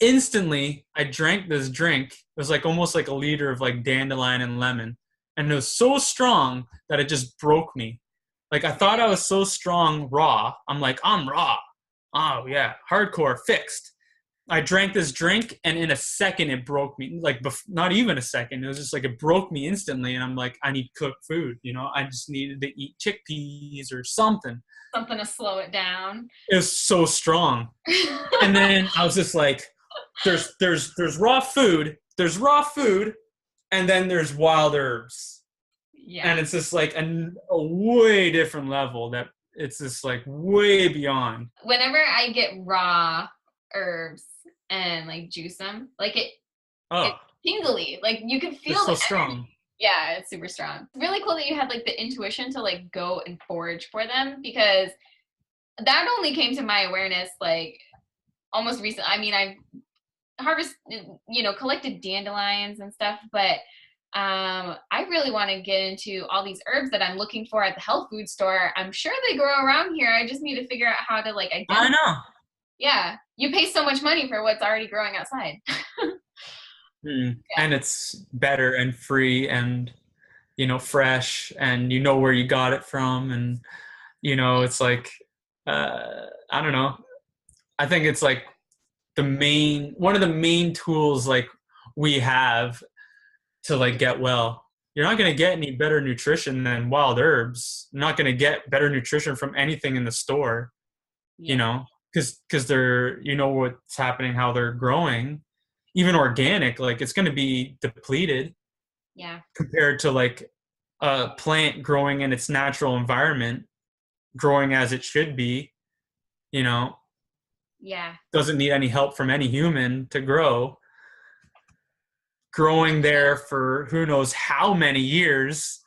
instantly I drank this drink. It was like almost like a liter of like dandelion and lemon, and it was so strong that it just broke me. Like I thought I was so strong raw. I'm like, I'm raw. Oh yeah, hardcore, fixed. I drank this drink, and in a second it broke me. Like not even a second. It was just like it broke me instantly, and I'm like, I need cooked food. I just needed to eat chickpeas or something. Something to slow it down. It was so strong. And then I was just like, there's raw food, and then there's wild herbs. Yeah. And it's just like a way different level that it's just like way beyond. Whenever I get raw herbs and like juice them, like it's tingly, like you can feel it's so strong. Yeah, it's super strong. Really cool that you had like the intuition to like go and forage for them, because that only came to my awareness like almost recent. I mean, I've collected dandelions and stuff, but I really want to get into all these herbs that I'm looking for at the health food store. I'm sure they grow around here. I just need to figure out how to like identify. I know. Yeah, you pay so much money for what's already growing outside. Yeah. And it's better and free and fresh, and where you got it from, and it's like I don't know. I think it's like one of the main tools like we have to like get well. You're not going to get any better nutrition than wild herbs. You're not going to get better nutrition from anything in the store. Because they're, what's happening, how they're growing. Even organic, like it's going to be depleted. Yeah. Compared to like a plant growing in its natural environment, growing as it should be, Yeah. Doesn't need any help from any human to grow. Growing there for who knows how many years.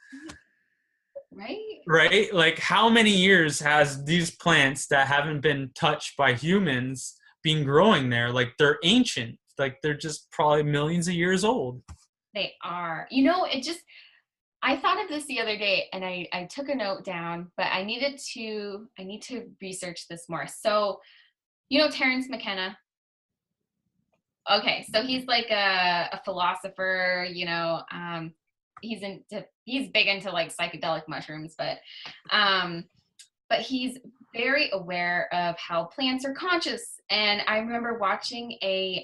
Right? Like how many years has these plants that haven't been touched by humans been growing there? Like they're ancient. Like they're just probably millions of years old. They are. I thought of this the other day, and I took a note down, but I need to research this more. So, Terrence McKenna? Okay, so he's like a philosopher, he's big into like psychedelic mushrooms, but he's very aware of how plants are conscious. And I remember watching a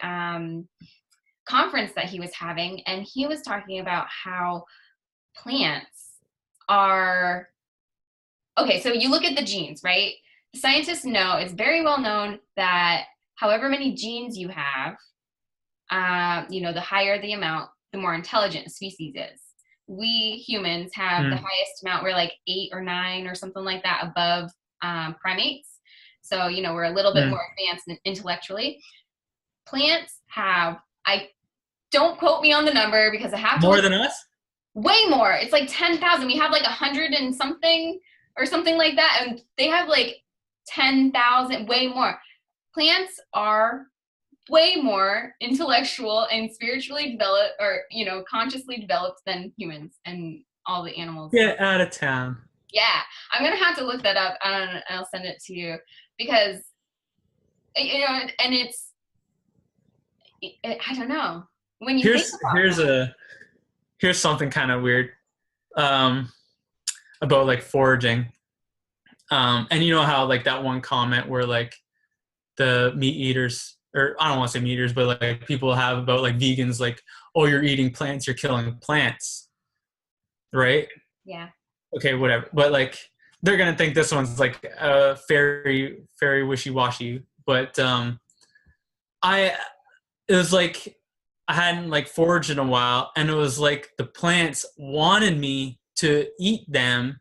conference that he was having, and he was talking about how plants are, okay, so you look at the genes, right? Scientists know, it's very well known that however many genes you have, the higher the amount, the more intelligent a species is. We humans have the highest amount. We're like 8 or 9 or something like that above primates. So, we're a little bit more advanced intellectually. Plants have, I don't quote me on the number because I have to. More than us? Way more. It's like 10,000. We have like 100 and something or something like that. And they have like 10,000, way more. Plants are way more intellectual and spiritually developed, or consciously developed than humans and all the animals. Get out of town. Yeah, I'm gonna have to look that up, and I'll send it to you, because and it's I don't know, when you think about here's something kind of weird about like foraging, and you know how like that one comment where like the meat eaters, or I don't want to say meat eaters, but like people have about like vegans, like, oh, you're eating plants, you're killing plants, right? Yeah. Okay, whatever. But like they're gonna think this one's like very wishy-washy. But it was like I hadn't like foraged in a while, and it was like the plants wanted me to eat them,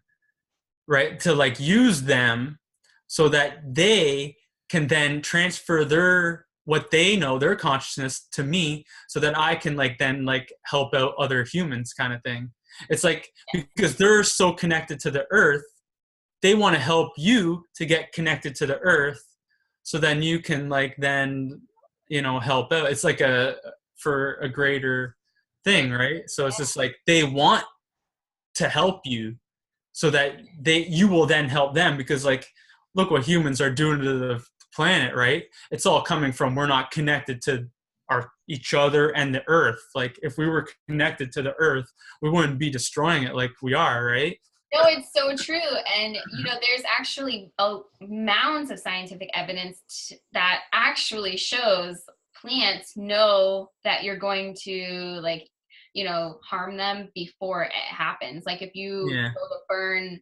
right? To like use them so that they can then transfer what they know, their consciousness, to me, so that I can like then like help out other humans, kind of thing. It's like, because they're so connected to the earth, they want to help you to get connected to the earth, so then you can like then help out. It's like for a greater thing, right? So it's just like they want to help you so that you will then help them, because like look what humans are doing to the planet, right? It's all coming from, we're not connected to each other and the earth. Like if we were connected to the earth, we wouldn't be destroying it like we are, right? No, it's so true. And there's actually mounds of scientific evidence that actually shows plants know that you're going to like harm them before it happens. Like if you go to burn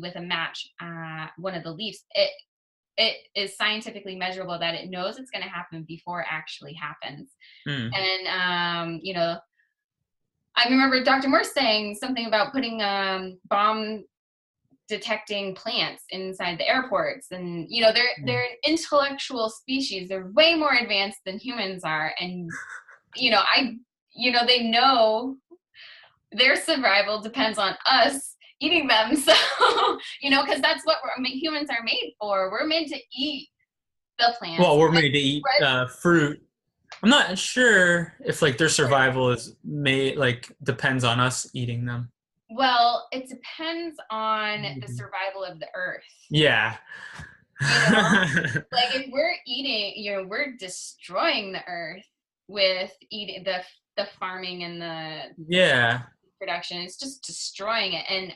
with a match one of the leaves, it is scientifically measurable that it knows it's going to happen before it actually happens. And I remember Dr. Moore saying something about putting bomb detecting plants inside the airports, and they're an intellectual species. They're way more advanced than humans are, and they know their survival depends on us eating them. So because that's what humans are made for. We're made to eat the plants. Well, we're made to eat fruit. I'm not sure if like their survival is depends on us eating them. Well, it depends on the survival of the earth. Yeah. Like if we're eating, we're destroying the earth with eating the farming and the production. It's just destroying it. And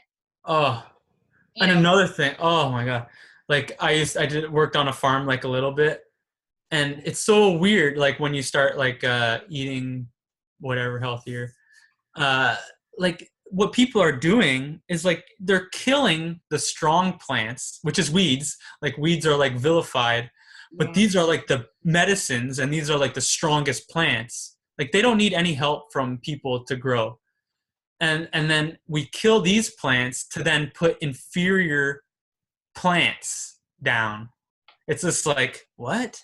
another thing. Oh my God. Like I worked on a farm like a little bit, and it's so weird. Like when you start like eating whatever healthier, like what people are doing is like they're killing the strong plants, which is weeds. Like weeds are like vilified, but these are like the medicines, and these are like the strongest plants. Like they don't need any help from people to grow. And then we kill these plants to then put inferior plants down. It's just like, what?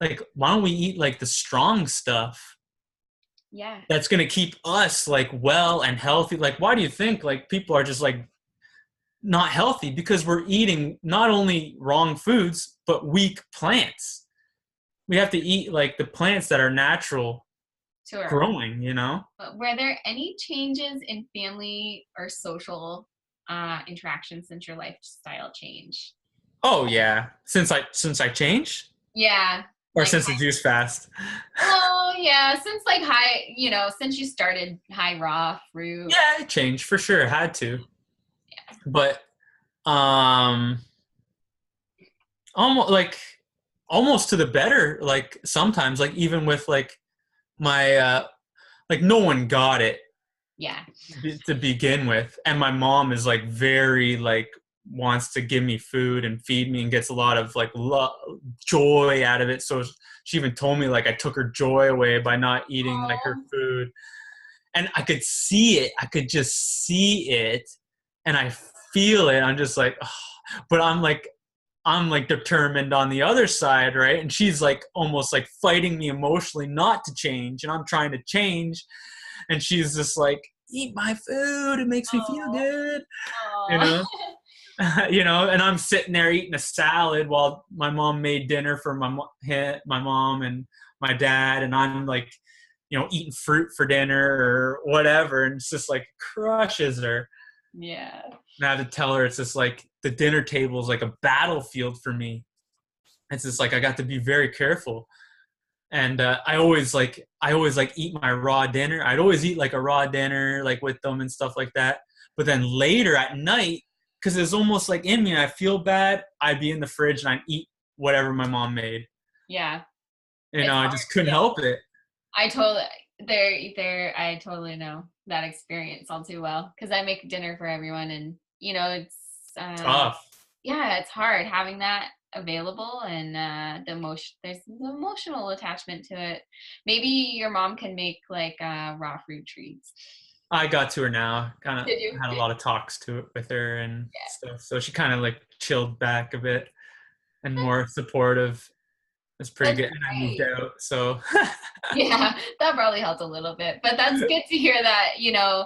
Like, why don't we eat like the strong stuff? Yeah. That's going to keep us like well and healthy. Like, why do you think like people are just like not healthy? Because we're eating not only wrong foods, but weak plants. We have to eat like the plants that are natural growing, But were there any changes in family or social interactions since your lifestyle change? Oh yeah. Since I changed? Yeah. Or like, since the juice fast? Oh yeah, since like since you started high raw fruit. Yeah, it changed for sure. It had to. Yeah. But almost to the better. Like sometimes, like even with like my like no one got it Yeah. to begin with, and my mom is like very like wants to give me food and feed me and gets a lot of like joy out of it. So she even told me like I took her joy away by not eating like her food, and I could see it. I could just see it, and I feel it. I'm just like, oh. But I'm like determined on the other side, right? And she's like almost like fighting me emotionally not to change, and I'm trying to change, and she's just like, eat my food, it makes me feel good. You know. You know, and I'm sitting there eating a salad while my mom made dinner for my mom and my dad, and I'm like, you know, eating fruit for dinner or whatever, and it's just like crushes her. Yeah. And I have to tell her it's just like the dinner table is like a battlefield for me. It's just like I got to be very careful. And I always like eat my raw dinner. I'd always eat like a raw dinner like with them and stuff like that. But then later at night, because it's almost like in me, I feel bad, I'd be in the fridge and I'd eat whatever my mom made. Yeah. You know, I just couldn't help it. I totally know that experience all too well, because I make dinner for everyone, and you know, it's tough. Yeah, it's hard having that available, and there's the emotional attachment to it. Maybe your mom can make like raw fruit treats. I got to her now. Kind of Did had a lot of talks with her and stuff. So she kind of like chilled back a bit and more supportive. It's pretty good. And I moved out, so. Yeah, that probably helped a little bit. But that's good to hear that, you know,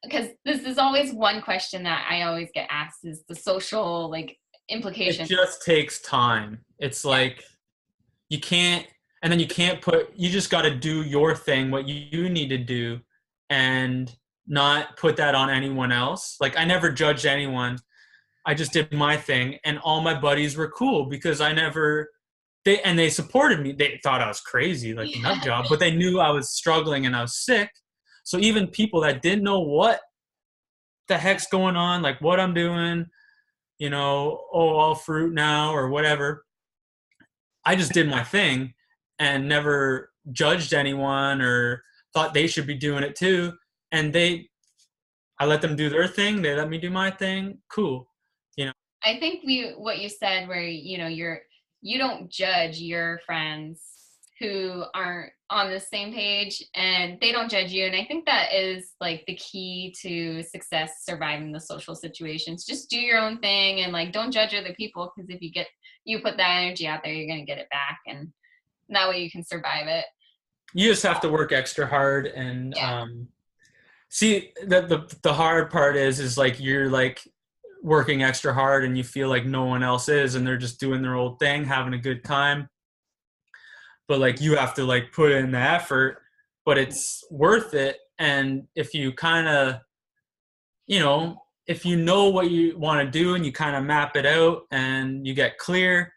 because this is always one question that I always get asked is the social like implications. It just takes time. It's like you can't, and then you just got to do your thing, what you need to do, and not put that on anyone else. Like I never judged anyone. I just did my thing, and all my buddies were cool because they supported me. They thought I was crazy, like a nut job, but they knew I was struggling and I was sick. So even people that didn't know what the heck's going on, like what I'm doing, you know, all fruit now or whatever, I just did my thing and never judged anyone or thought they should be doing it too. And I let them do their thing. They let me do my thing. Cool. You know, I think what you said where, you know, you don't judge your friends who aren't on the same page, and they don't judge you. And I think that is like the key to success, surviving the social situations. Just do your own thing and like don't judge other people, because if you put that energy out there, you're going to get it back, and that way you can survive it. You just have to work extra hard and see the hard part is like you're like working extra hard and you feel like no one else is, and they're just doing their old thing, having a good time. But like you have to like put in the effort, but it's worth it. And if you kind of, you know, if you know what you want to do and you kind of map it out and you get clear,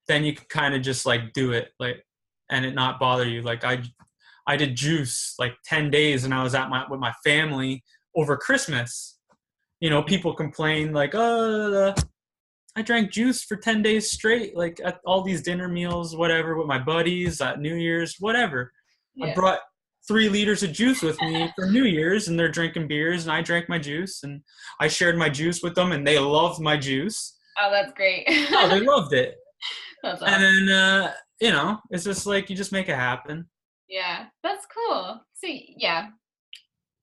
then you can kind of just like do it, like, and it not bother you. Like I did juice like 10 days and I was with my family over Christmas. You know, people complain like, oh, I drank juice for 10 days straight, like at all these dinner meals, whatever, with my buddies at New Year's, whatever. Yeah. I brought 3 liters of juice with me for New Year's, and they're drinking beers, and I drank my juice, and I shared my juice with them, and they loved my juice. Oh, that's great. Oh, they loved it. That's awesome. And then, you know, it's just like you just make it happen. Yeah, that's cool. So, yeah.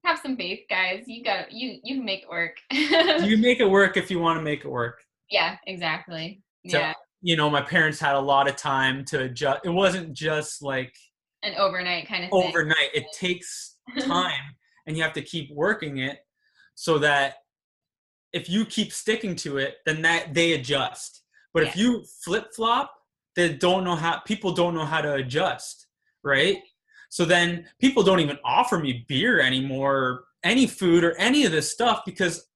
Have some faith, guys. You can make it work. You can make it work if you want to make it work. Yeah, exactly. So, yeah. You know, my parents had a lot of time to adjust. It wasn't just like an overnight kind of thing. Overnight. It takes time, and you have to keep working it so that if you keep sticking to it, then that they adjust. But if you flip-flop, people don't know how to adjust, right? So then people don't even offer me beer anymore, or any food or any of this stuff, because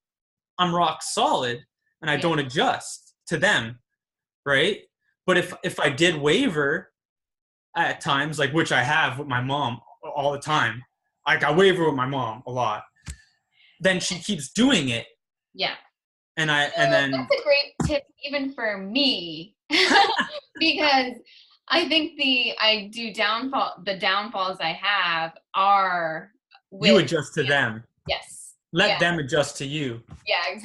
I'm rock solid and I don't adjust to them, right? But if I did waver at times, like which I have with my mom all the time, like I waver with my mom a lot, then she keeps doing it. Yeah. And then that's a great tip even for me because I think the downfalls I have are with you adjust to them. Yes. Let them adjust to you. Yeah.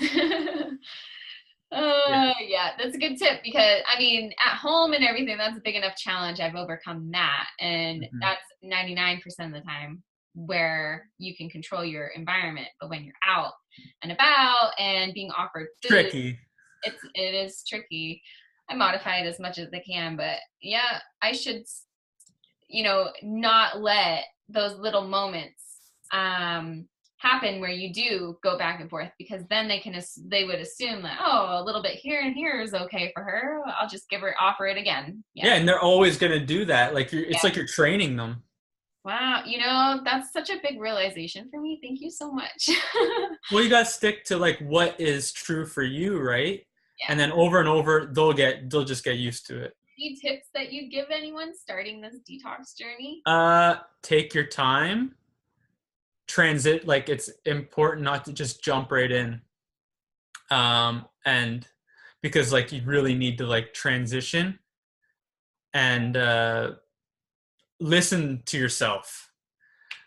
Yeah, that's a good tip, because I mean, at home and everything, that's a big enough challenge. I've overcome that, and that's 99% of the time where you can control your environment. But when you're out and about and being offered food, tricky. It is tricky. I modify it as much as I can, but yeah, I should, not let those little moments happen where you do go back and forth, because then they would assume that, oh, a little bit here and here is okay for her. I'll just offer it again. Yeah, and they're always going to do that. Like it's like you're training them. Wow, that's such a big realization for me. Thank you so much. Well, you got to stick to like what is true for you, right? Yeah. And then over and over, they'll just get used to it. Any tips that you give anyone starting this detox journey? Take your time. Transit, like it's important not to just jump right in. And because like you really need to like transition and listen to yourself.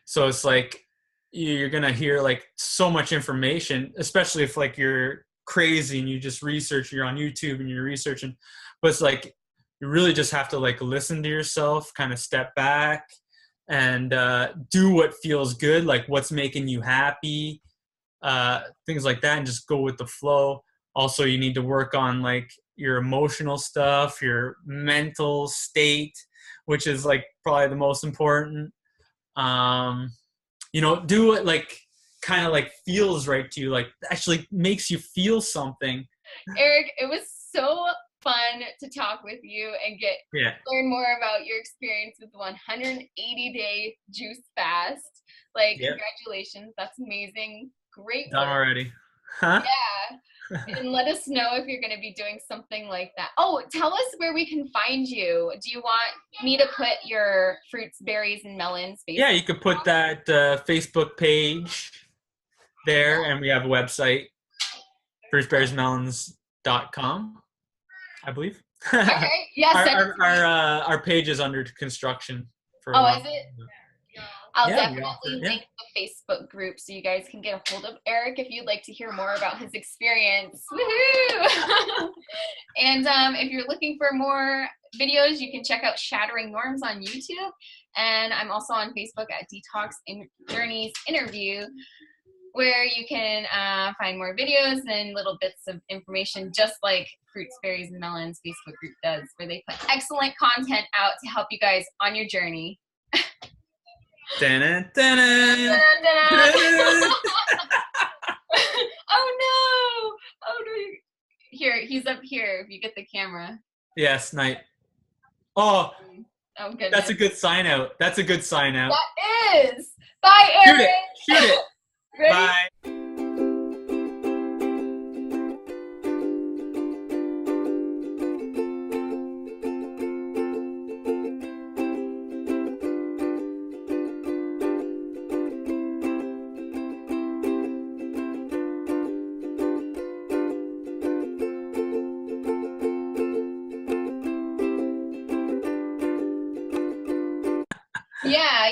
So it's like you're gonna hear like so much information, especially if like you're crazy and you just you're on YouTube and you're researching, but it's like you really just have to like listen to yourself, kind of step back and do what feels good, like what's making you happy, things like that, and just go with the flow. Also, you need to work on like your emotional stuff, your mental state, which is like probably the most important. Do what like kind of like feels right to you, like actually makes you feel something. Eric, it was so fun to talk with you and learn more about your experience with the 180-day juice fast. Like, congratulations, that's amazing. Great done work. already. Huh? Yeah. And let us know if you're going to be doing something like that. Oh, tell us where we can find you. Do you want me to put your fruits, berries, and melons? Yeah, you could put that Facebook page there, and we have a website, fruitsberriesmelons.com, I believe. Okay. Yes. Our page is under construction. Is it? I'll definitely link the Facebook group so you guys can get a hold of Eric if you'd like to hear more about his experience. Woohoo! And if you're looking for more videos, you can check out Shattering Norms on YouTube. And I'm also on Facebook at Detox Journeys Interview, where you can find more videos and little bits of information, just like Fruits, Berries, and Melons Facebook group does, where they put excellent content out to help you guys on your journey. Dun-dun, dun-dun. Oh no! Here, he's up here. If you get the camera. Yes, night. Oh goodness. That's a good sign out. That is. Bye, Eric. Shoot it. Ready? Bye.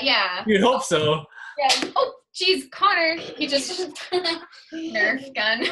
Yeah. You'd hope so. Yeah. Oh, geez, Connor, he just Nerf gun.